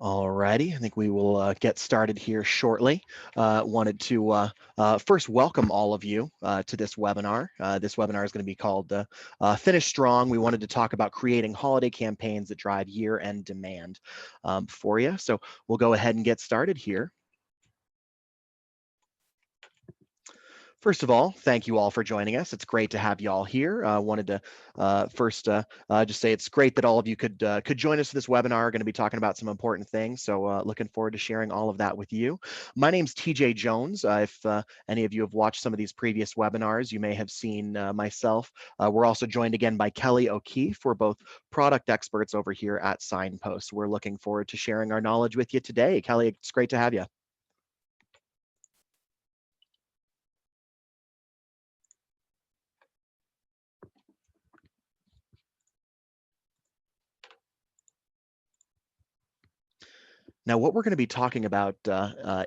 Alrighty, I think we will get started here shortly. Wanted to first welcome all of you to this webinar. This webinar is going to be called Finish Strong. We wanted to talk about creating holiday campaigns that drive year-end demand for you. So we'll go ahead and get started here. First of all, thank you all for joining us. It's great to have you all here. Wanted to first just say it's great that all of you could join us for this webinar. We're going to be talking about some important things. So looking forward to sharing all of that with you. My name's TJ Jones. If any of you have watched some of these previous webinars, you may have seen myself. We're also joined again by Kelly O'Keefe. We're both product experts over here at Signpost. We're looking forward to sharing our knowledge with you today. Kelly, it's great to have you. Now, what we're going to be talking about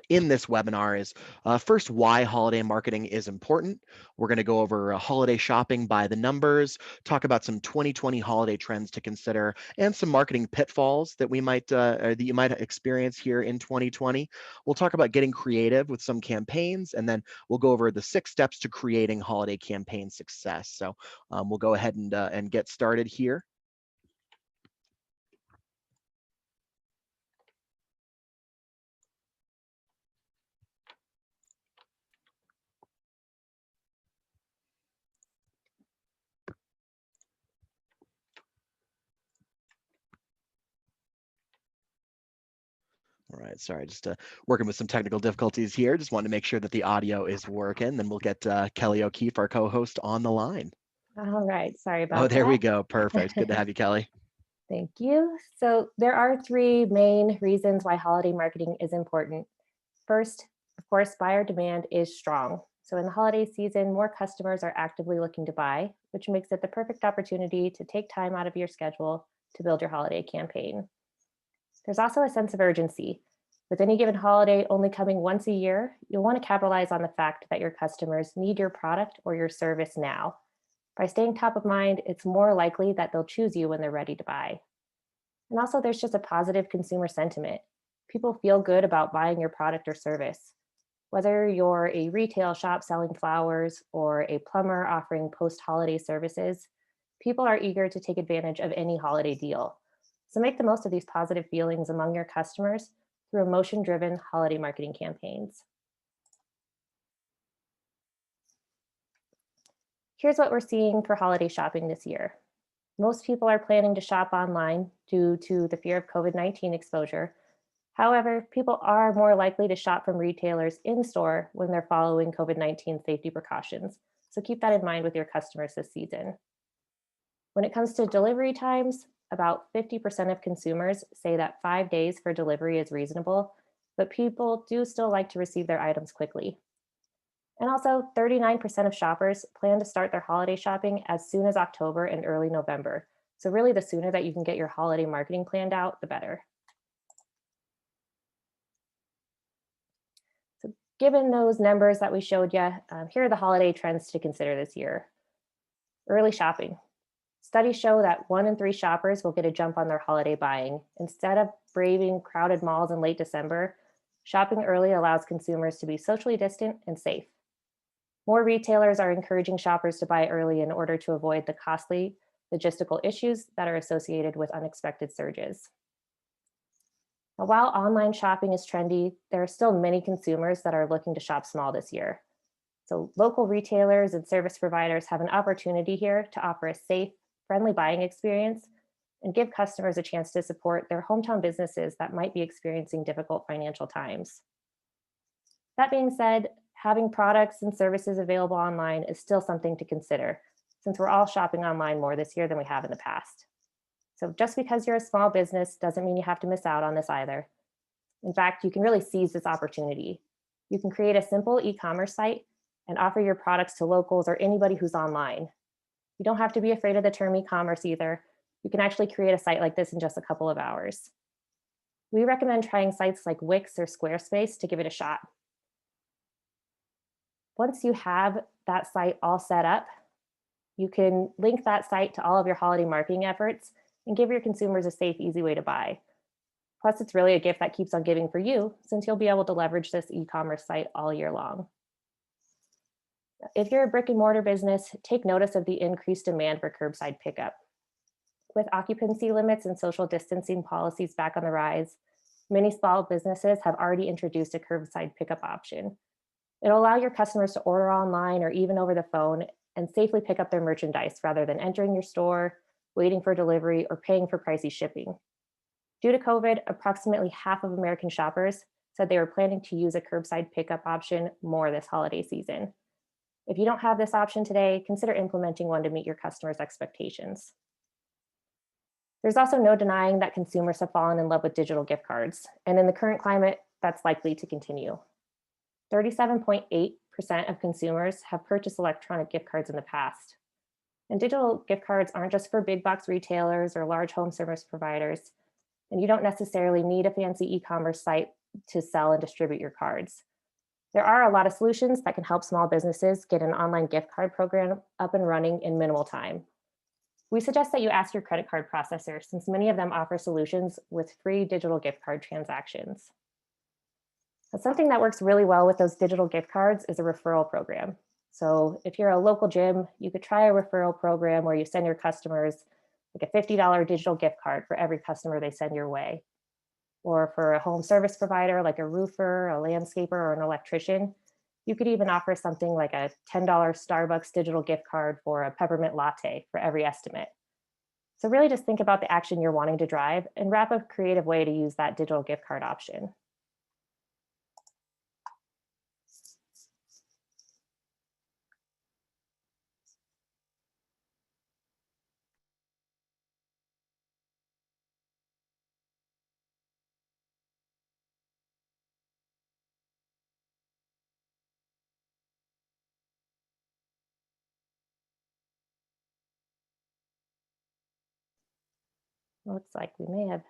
in this webinar is first, why holiday marketing is important. We're going to go over holiday shopping by the numbers, talk about some 2020 holiday trends to consider, and some marketing pitfalls that we might that you might experience here in 2020. We'll talk about getting creative with some campaigns, and then we'll go over the 6 steps to creating holiday campaign success. So we'll go ahead and get started here. All right, sorry, just working with some technical difficulties here. Just wanted to make sure that the audio is working. Then we'll get Kelly O'Keefe, our co-host, on the line. All right, sorry Oh, about there we that. go. Perfect. Good to have you, Kelly. Thank you. So there are 3 main reasons why holiday marketing is important. First, of course, buyer demand is strong. So in the holiday season, more customers are actively looking to buy, which makes it the perfect opportunity to take time out of your schedule to build your holiday campaign. There's also a sense of urgency. With any given holiday only coming once a year, you'll want to capitalize on the fact that your customers need your product or your service now. By staying top of mind, it's more likely that they'll choose you when they're ready to buy. And also, there's just a positive consumer sentiment. People feel good about buying your product or service. Whether you're a retail shop selling flowers or a plumber offering post holiday services, people are eager to take advantage of any holiday deal. So make the most of these positive feelings among your customers through emotion driven holiday marketing campaigns. Here's what we're seeing for holiday shopping this year. Most people are planning to shop online due to the fear of COVID-19 exposure. However, people are more likely to shop from retailers in store when they're following COVID-19 safety precautions. So keep that in mind with your customers this season. When it comes to delivery times, about 50% of consumers say that 5 days for delivery is reasonable, but people do still like to receive their items quickly. And also, 39% of shoppers plan to start their holiday shopping as soon as October and early November. So, really, the sooner that you can get your holiday marketing planned out, the better. So, given those numbers that we showed you, here are the holiday trends to consider this year. Early shopping. Studies show that 1 in 3 shoppers will get a jump on their holiday buying. Instead of braving crowded malls in late December, shopping early allows consumers to be socially distant and safe. More retailers are encouraging shoppers to buy early in order to avoid the costly logistical issues that are associated with unexpected surges. Now, while online shopping is trendy, there are still many consumers that are looking to shop small this year. So local retailers and service providers have an opportunity here to offer a safe, friendly buying experience and give customers a chance to support their hometown businesses that might be experiencing difficult financial times. That being said, having products and services available online is still something to consider, since we're all shopping online more this year than we have in the past. So just because you're a small business doesn't mean you have to miss out on this either. In fact, you can really seize this opportunity. You can create a simple e-commerce site and offer your products to locals or anybody who's online. You don't have to be afraid of the term e-commerce either. You can actually create a site like this in just a couple of hours. We recommend trying sites like Wix or Squarespace to give it a shot. Once you have that site all set up, you can link that site to all of your holiday marketing efforts and give your consumers a safe, easy way to buy. Plus, it's really a gift that keeps on giving for you since you'll be able to leverage this e-commerce site all year long. If you're a brick and mortar business, take notice of the increased demand for curbside pickup. With occupancy limits and social distancing policies back on the rise, many small businesses have already introduced a curbside pickup option. It'll allow your customers to order online or even over the phone and safely pick up their merchandise rather than entering your store, waiting for delivery, or paying for pricey shipping. Due to COVID, approximately half of American shoppers said they were planning to use a curbside pickup option more this holiday season. If you don't have this option today, consider implementing one to meet your customers' expectations. There's also no denying that consumers have fallen in love with digital gift cards, and in the current climate, that's likely to continue. 37.8% of consumers have purchased electronic gift cards in the past. And digital gift cards aren't just for big box retailers or large home service providers, and you don't necessarily need a fancy e-commerce site to sell and distribute your cards. There are a lot of solutions that can help small businesses get an online gift card program up and running in minimal time. We suggest that you ask your credit card processor since many of them offer solutions with free digital gift card transactions. But something that works really well with those digital gift cards is a referral program. So if you're a local gym, you could try a referral program where you send your customers like a $50 digital gift card for every customer they send your way. Or for a home service provider like a roofer, a landscaper, or an electrician, you could even offer something like a $10 Starbucks digital gift card for a peppermint latte for every estimate. So really just think about the action you're wanting to drive and wrap a creative way to use that digital gift card option. Looks like we may have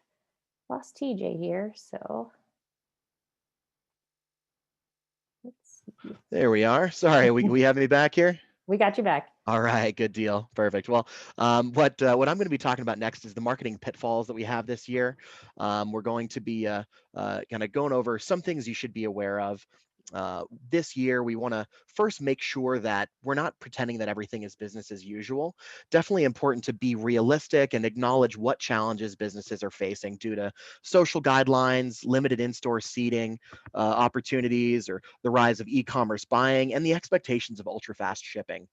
lost TJ here, so let's see. There we are. Sorry, we have me back here. We got you back. All right, good deal. Perfect. Well, what I'm going to be talking about next is the marketing pitfalls that we have this year. We're going to be kind of going over some things you should be aware of. This year, we want to first make sure that we're not pretending that everything is business as usual. Definitely important to be realistic and acknowledge what challenges businesses are facing due to social guidelines, limited in-store seating opportunities, or the rise of e-commerce buying, and the expectations of ultra-fast shipping.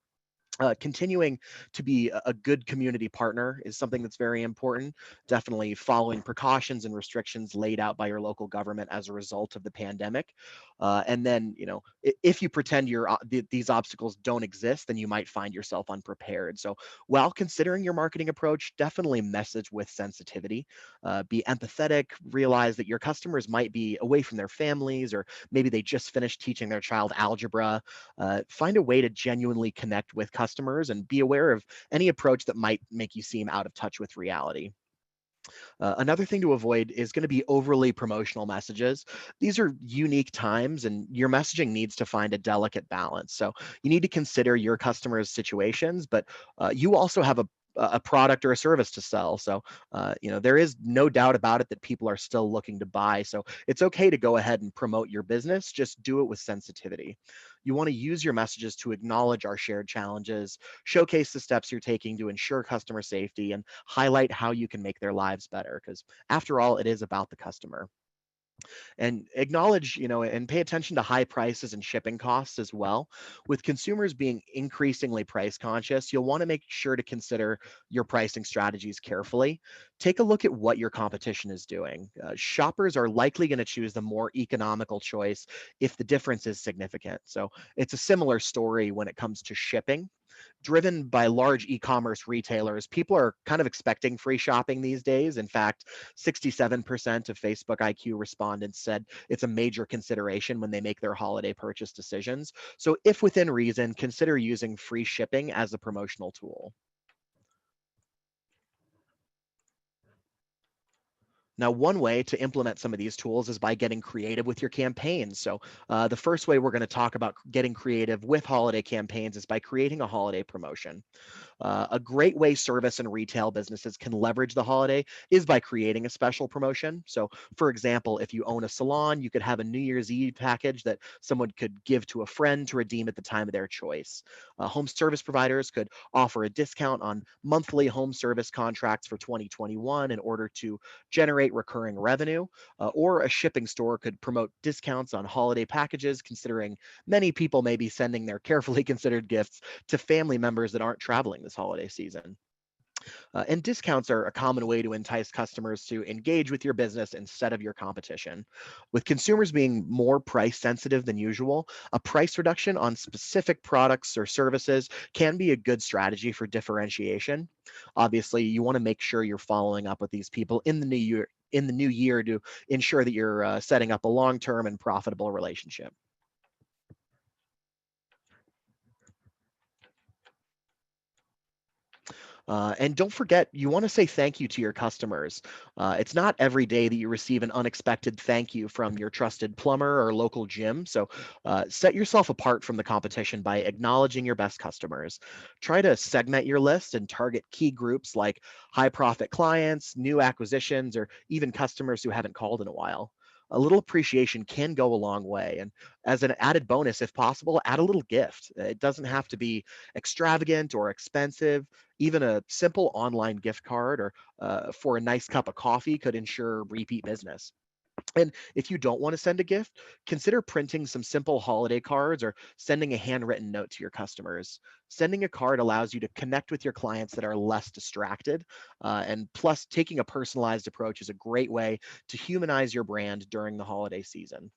Continuing to be a good community partner is something that's very important. Definitely following precautions and restrictions laid out by your local government as a result of the pandemic. And then, if you pretend these obstacles don't exist, then you might find yourself unprepared. So while considering your marketing approach, definitely message with sensitivity. Be empathetic, realize that your customers might be away from their families, or maybe they just finished teaching their child algebra. Find a way to genuinely connect with customers and be aware of any approach that might make you seem out of touch with reality. Another thing to avoid is going to be overly promotional messages. These are unique times, and your messaging needs to find a delicate balance. So you need to consider your customers' situations, but you also have a product or a service to sell. So, there is no doubt about it that people are still looking to buy. So it's okay to go ahead and promote your business. Just do it with sensitivity. You want to use your messages to acknowledge our shared challenges, showcase the steps you're taking to ensure customer safety, and highlight how you can make their lives better. Because after all, it is about the customer. And acknowledge, and pay attention to high prices and shipping costs as well. With consumers being increasingly price conscious, you'll want to make sure to consider your pricing strategies carefully. Take a look at what your competition is doing. Shoppers are likely going to choose the more economical choice if the difference is significant. So it's a similar story when it comes to shipping. Driven by large e-commerce retailers, people are kind of expecting free shopping these days. In fact, 67% of Facebook IQ respondents said it's a major consideration when they make their holiday purchase decisions. So if within reason, consider using free shipping as a promotional tool. Now, one way to implement some of these tools is by getting creative with your campaigns. So, the first way we're going to talk about getting creative with holiday campaigns is by creating a holiday promotion. A great way service and retail businesses can leverage the holiday is by creating a special promotion. So, for example, if you own a salon, you could have a New Year's Eve package that someone could give to a friend to redeem at the time of their choice. Home service providers could offer a discount on monthly home service contracts for 2021 in order to generate recurring revenue, or a shipping store could promote discounts on holiday packages, considering many people may be sending their carefully considered gifts to family members that aren't traveling this holiday season. And discounts are a common way to entice customers to engage with your business instead of your competition. With consumers being more price sensitive than usual, a price reduction on specific products or services can be a good strategy for differentiation. Obviously, you want to make sure you're following up with these people in the new year to ensure that you're setting up a long-term and profitable relationship. And don't forget, you want to say thank you to your customers. It's not every day that you receive an unexpected thank you from your trusted plumber or local gym. So set yourself apart from the competition by acknowledging your best customers. Try to segment your list and target key groups like high profit clients, new acquisitions, or even customers who haven't called in a while. A little appreciation can go a long way. And as an added bonus, if possible, add a little gift. It doesn't have to be extravagant or expensive. Even a simple online gift card or for a nice cup of coffee could ensure repeat business. And if you don't want to send a gift, consider printing some simple holiday cards or sending a handwritten note to your customers. Sending a card allows you to connect with your clients that are less distracted. And plus, taking a personalized approach is a great way to humanize your brand during the holiday season.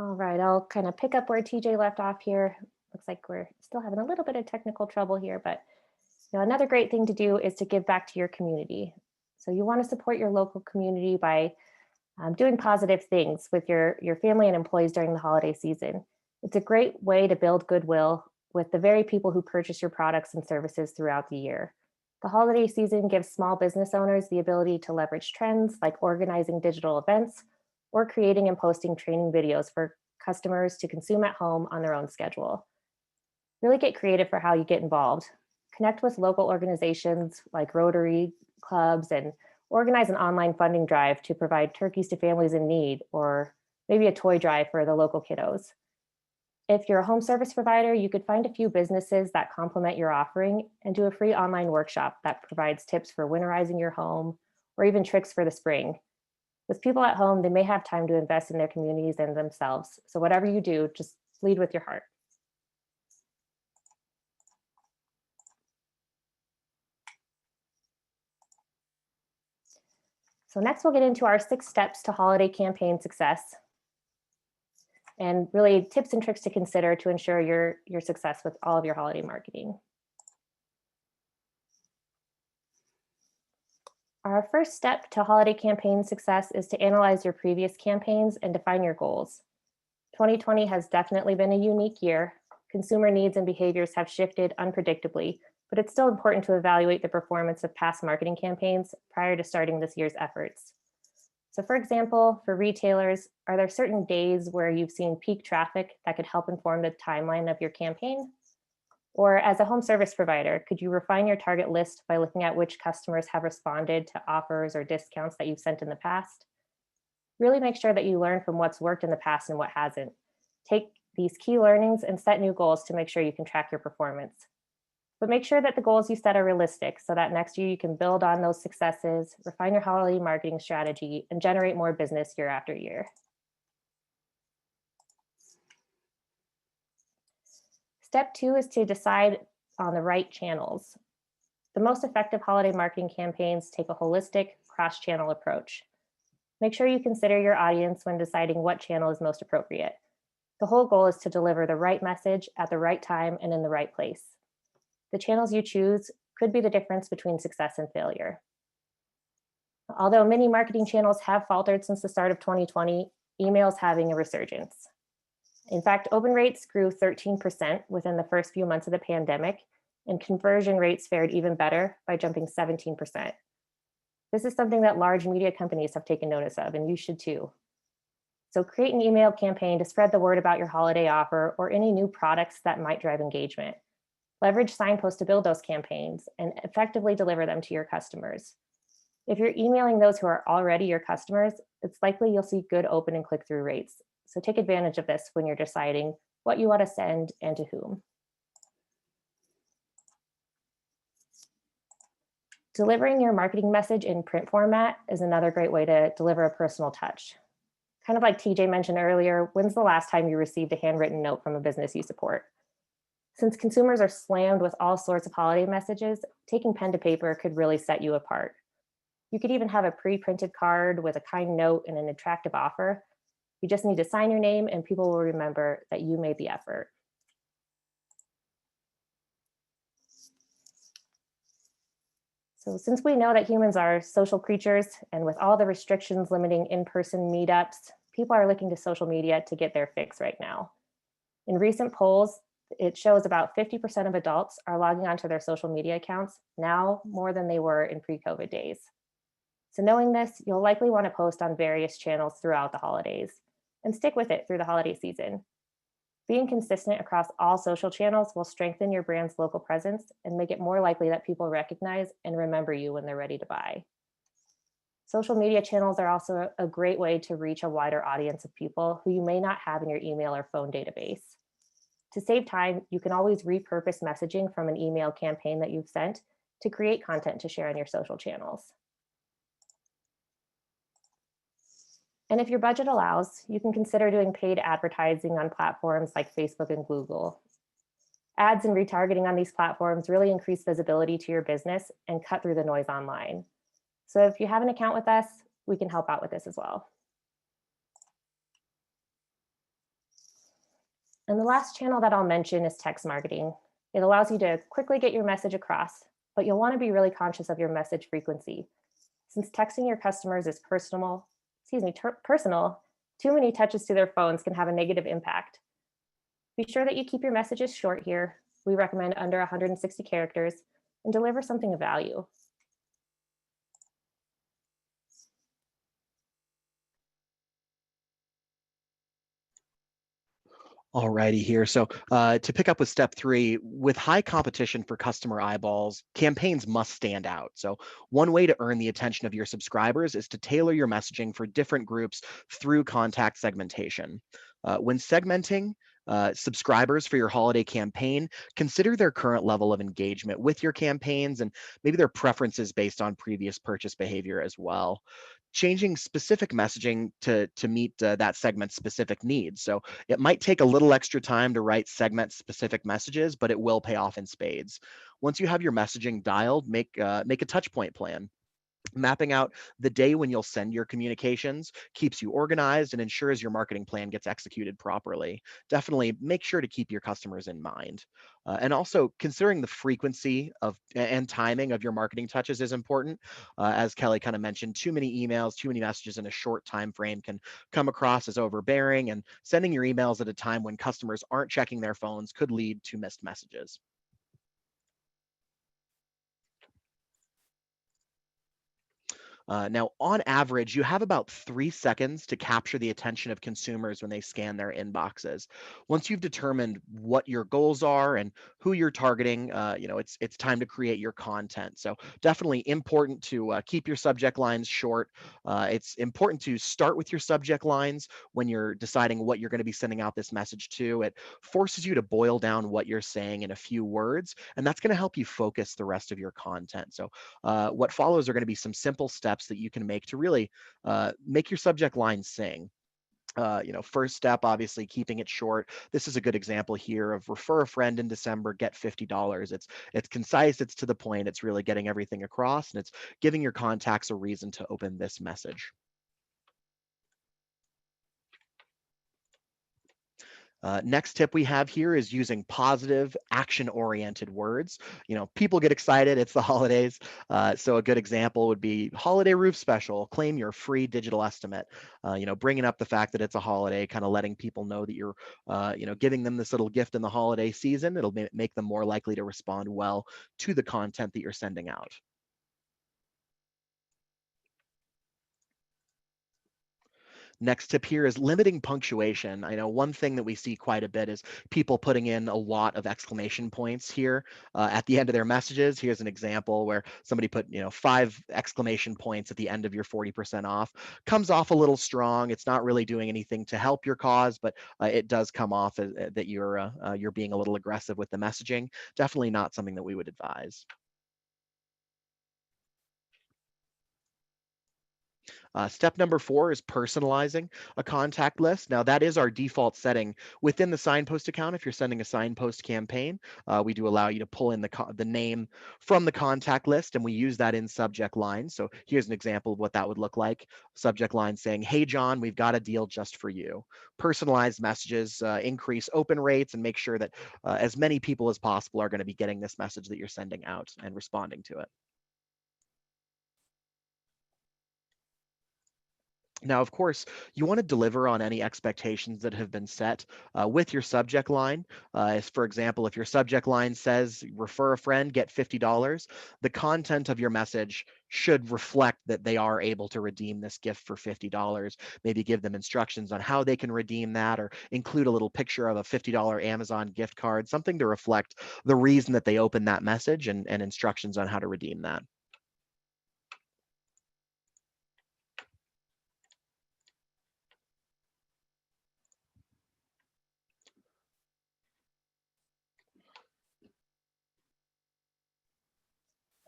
All right, I'll kind of pick up where TJ left off here. Looks like we're still having a little bit of technical trouble here, but another great thing to do is to give back to your community. So you want to support your local community by doing positive things with your family and employees during the holiday season. It's a great way to build goodwill with the very people who purchase your products and services throughout the year. The holiday season gives small business owners the ability to leverage trends like organizing digital events or creating and posting training videos for customers to consume at home on their own schedule. Really get creative for how you get involved. Connect with local organizations like Rotary clubs and organize an online funding drive to provide turkeys to families in need or maybe a toy drive for the local kiddos. If you're a home service provider, you could find a few businesses that complement your offering and do a free online workshop that provides tips for winterizing your home or even tricks for the spring. With people at home, they may have time to invest in their communities and themselves. So, whatever you do, just lead with your heart. So, next, we'll get into our 6 steps to holiday campaign success and really tips and tricks to consider to ensure your success with all of your holiday marketing. Our first step to holiday campaign success is to analyze your previous campaigns and define your goals. 2020 has definitely been a unique year. Consumer needs and behaviors have shifted unpredictably, but it's still important to evaluate the performance of past marketing campaigns prior to starting this year's efforts. So, for example, for retailers, are there certain days where you've seen peak traffic that could help inform the timeline of your campaign? Or as a home service provider, could you refine your target list by looking at which customers have responded to offers or discounts that you've sent in the past? Really make sure that you learn from what's worked in the past and what hasn't. Take these key learnings and set new goals to make sure you can track your performance. But make sure that the goals you set are realistic so that next year you can build on those successes, refine your holiday marketing strategy, and generate more business year after year. Step 2 is to decide on the right channels. The most effective holiday marketing campaigns take a holistic, cross-channel approach. Make sure you consider your audience when deciding what channel is most appropriate. The whole goal is to deliver the right message at the right time and in the right place. The channels you choose could be the difference between success and failure. Although many marketing channels have faltered since the start of 2020, email is having a resurgence. In fact, open rates grew 13% within the first few months of the pandemic, and conversion rates fared even better by jumping 17%. This is something that large media companies have taken notice of, and you should too. So create an email campaign to spread the word about your holiday offer or any new products that might drive engagement. Leverage signposts to build those campaigns and effectively deliver them to your customers. If you're emailing those who are already your customers, it's likely you'll see good open and click-through rates. So take advantage of this when you're deciding what you want to send and to whom. Delivering your marketing message in print format is another great way to deliver a personal touch. Kind of like TJ mentioned earlier, when's the last time you received a handwritten note from a business you support? Since consumers are slammed with all sorts of holiday messages, taking pen to paper could really set you apart. You could even have a pre-printed card with a kind note and an attractive offer. You just need to sign your name and people will remember that you made the effort. So since we know that humans are social creatures, and with all the restrictions limiting in-person meetups, people are looking to social media to get their fix right now. In recent polls, it shows about 50% of adults are logging onto their social media accounts now more than they were in pre-COVID days. So knowing this, you'll likely want to post on various channels throughout the holidays and stick with it through the holiday season. Being consistent across all social channels will strengthen your brand's local presence and make it more likely that people recognize and remember you when they're ready to buy. Social media channels are also a great way to reach a wider audience of people who you may not have in your email or phone database. To save time, you can always repurpose messaging from an email campaign that you've sent to create content to share on your social channels. And if your budget allows, you can consider doing paid advertising on platforms like Facebook and Google. Ads and retargeting on these platforms really increase visibility to your business and cut through the noise online. So if you have an account with us, we can help out with this as well. And the last channel that I'll mention is text marketing. It allows you to quickly get your message across, but you'll want to be really conscious of your message frequency. Since texting your customers is personal, too many touches to their phones can have a negative impact. Be sure that you keep your messages short here. We recommend under 160 characters and deliver something of value. Alrighty here. So to pick up with step 3, with high competition for customer eyeballs, campaigns must stand out. So one way to earn the attention of your subscribers is to tailor your messaging for different groups through contact segmentation. When segmenting subscribers for your holiday campaign, consider their current level of engagement with your campaigns and maybe their preferences based on previous purchase behavior as well. Changing specific messaging to meet that segment's specific needs. So it might take a little extra time to write segment specific messages, but it will pay off in spades. Once you have your messaging dialed, make a touch point plan. Mapping out the day when you'll send your communications keeps you organized and ensures your marketing plan gets executed properly. Definitely make sure to keep your customers in mind. And also considering the frequency of and timing of your marketing touches is important. As Kelly kind of mentioned, too many emails, too many messages in a short time frame can come across as overbearing, and sending your emails at a time when customers aren't checking their phones could lead to missed messages. Now, on average, you have about 3 seconds to capture the attention of consumers when they scan their inboxes. Once you've determined what your goals are and who you're targeting, it's time to create your content. So definitely important to keep your subject lines short. It's important to start with your subject lines when you're deciding what you're going to be sending out this message to. It forces you to boil down what you're saying in a few words, and that's going to help you focus the rest of your content. So what follows are going to be some simple steps that you can make to really make your subject line sing. First step, obviously keeping it short. This is a good example here of refer a friend in December, get $50. It's concise, it's to the point, it's really getting everything across, and it's giving your contacts a reason to open this message. Next tip we have here is using positive, action-oriented words. People get excited. It's the holidays. So a good example would be holiday roof special. Claim your free digital estimate. Bringing up the fact that it's a holiday, kind of letting people know that you're, giving them this little gift in the holiday season. It'll make them more likely to respond well to the content that you're sending out. Next tip here is limiting punctuation. I know one thing that we see quite a bit is people putting in a lot of exclamation points here at the end of their messages. Here's an example where somebody put, 5 exclamation points at the end of your 40% off. Comes off a little strong. It's not really doing anything to help your cause, but it does come off as, that you're being a little aggressive with the messaging. Definitely not something that we would advise. Step number 4 is personalizing a contact list. Now, that is our default setting within the signpost account. If you're sending a signpost campaign, we do allow you to pull in the name from the contact list, and we use that in subject line. So here's an example of what that would look like. Subject line saying, "Hey, John, we've got a deal just for you." Personalized messages increase open rates and make sure that as many people as possible are going to be getting this message that you're sending out and responding to it. Now, of course, you want to deliver on any expectations that have been set with your subject line. For example, if your subject line says refer a friend, get $50, the content of your message should reflect that they are able to redeem this gift for $50. Maybe give them instructions on how they can redeem that, or include a little picture of a $50 Amazon gift card, something to reflect the reason that they opened that message, and instructions on how to redeem that.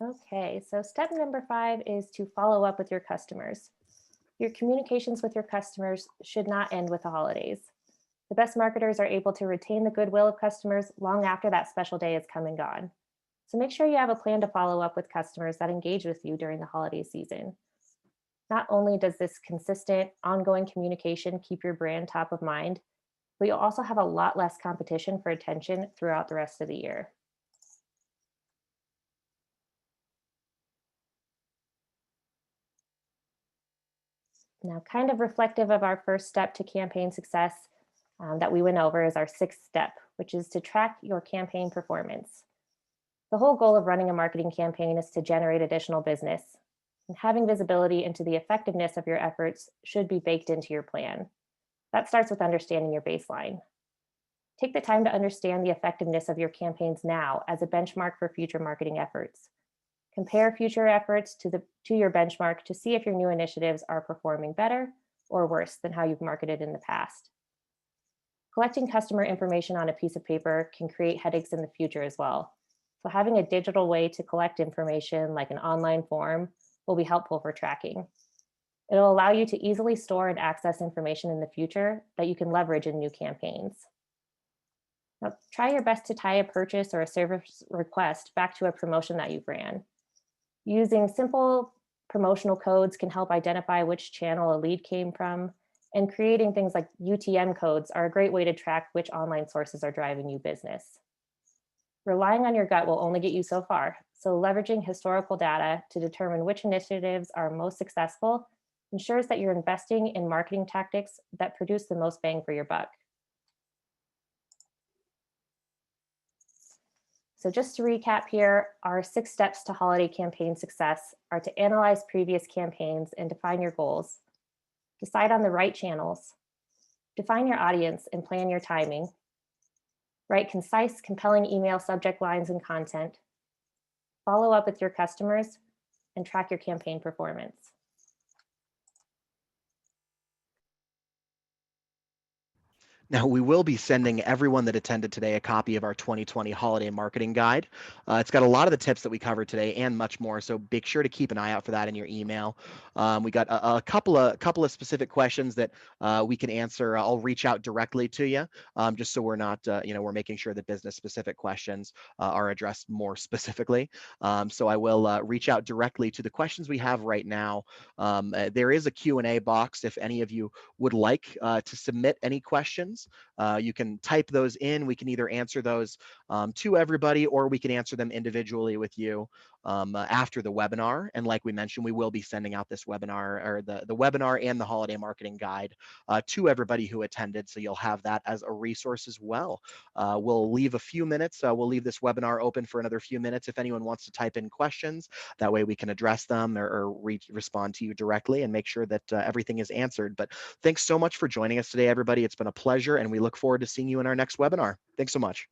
Okay, so step number 5 is to follow up with your customers. Your communications with your customers should not end with the holidays. The best marketers are able to retain the goodwill of customers long after that special day has come and gone. So make sure you have a plan to follow up with customers that engage with you during the holiday season. Not only does this consistent, ongoing communication keep your brand top of mind, but you'll also have a lot less competition for attention throughout the rest of the year. Now, kind of reflective of our first step to campaign success that we went over is our 6th step, which is to track your campaign performance. The whole goal of running a marketing campaign is to generate additional business, and having visibility into the effectiveness of your efforts should be baked into your plan. That starts with understanding your baseline. Take the time to understand the effectiveness of your campaigns now as a benchmark for future marketing efforts. Compare future efforts to your benchmark to see if your new initiatives are performing better or worse than how you've marketed in the past. Collecting customer information on a piece of paper can create headaches in the future as well. So having a digital way to collect information like an online form will be helpful for tracking. It'll allow you to easily store and access information in the future that you can leverage in new campaigns. Now, try your best to tie a purchase or a service request back to a promotion that you've ran. Using simple promotional codes can help identify which channel a lead came from, and creating things like UTM codes are a great way to track which online sources are driving you business. Relying on your gut will only get you so far, so leveraging historical data to determine which initiatives are most successful ensures that you're investing in marketing tactics that produce the most bang for your buck. So just to recap here, our 6 steps to holiday campaign success are to analyze previous campaigns and define your goals, decide on the right channels, define your audience and plan your timing, write concise, compelling email subject lines and content, follow up with your customers, and track your campaign performance. Now, we will be sending everyone that attended today a copy of our 2020 Holiday Marketing Guide. It's got a lot of the tips that we covered today and much more, so make sure to keep an eye out for that in your email. We got a couple of specific questions that we can answer. I'll reach out directly to you, just so we're not, we're making sure that business-specific questions are addressed more specifically. So I will reach out directly to the questions we have right now. There is a Q&A box if any of you would like to submit any questions. You can type those in. We can either answer those to everybody, or we can answer them individually with you after the webinar. And like we mentioned, we will be sending out this webinar, or the webinar and the holiday marketing guide to everybody who attended. So you'll have that as a resource as well. We'll leave a few minutes. We'll leave this webinar open for another few minutes if anyone wants to type in questions. That way we can address them or respond to you directly and make sure that everything is answered. But thanks so much for joining us today, everybody. It's been a pleasure, and we look forward to seeing you in our next webinar. Thanks so much.